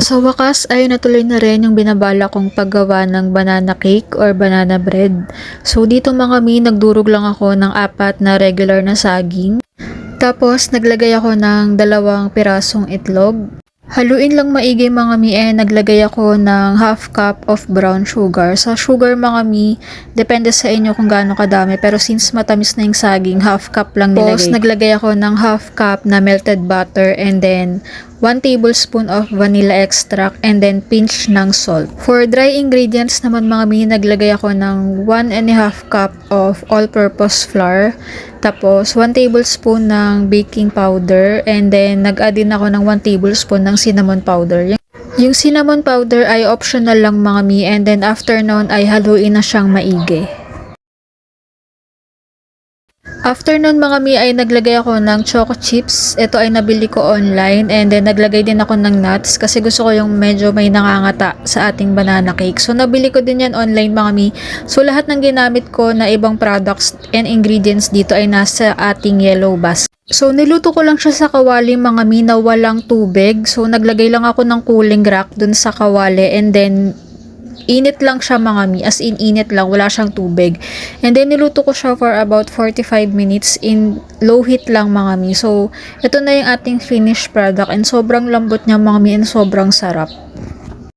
Sa wakas ay natuloy na rin yung binabala kong paggawa ng banana cake or banana bread. So dito mga mi, nagdurog lang ako ng 4 na regular na saging. Tapos naglagay ako ng 2 pirasong itlog. Haluin lang maigi mga mi, naglagay ako ng half cup of brown sugar. Sa sugar mga mi, depende sa inyo kung gaano kadami. Pero since matamis na yung saging, half cup lang nilagay. Tapos naglagay ako ng half cup na melted butter and then 1 tablespoon of vanilla extract and then pinch ng salt. For dry ingredients naman mga mi, naglagay ako ng 1.5 cup of all-purpose flour. Tapos 1 tablespoon ng baking powder and then nag-add din ako ng 1 tablespoon ng cinnamon powder. Yung cinnamon powder ay optional lang mga mi and then after nun ay haluin na siyang maigi. After nun mga mi ay naglagay ako ng choco chips. Ito ay nabili ko online and then naglagay din ako ng nuts kasi gusto ko yung medyo may nangangata sa ating banana cake. So nabili ko din yan online mga mi. So lahat ng ginamit ko na ibang products and ingredients dito ay nasa ating yellow basket. So niluto ko lang siya sa kawali mga mi na walang tubig. So naglagay lang ako ng cooling rack dun sa kawali and then init lang siya mga mi, as in init lang, wala siyang tubig. And then niluto ko siya for about 45 minutes in low heat lang mga mi. So ito na yung ating finished product and sobrang lambot niya mga mi and sobrang sarap.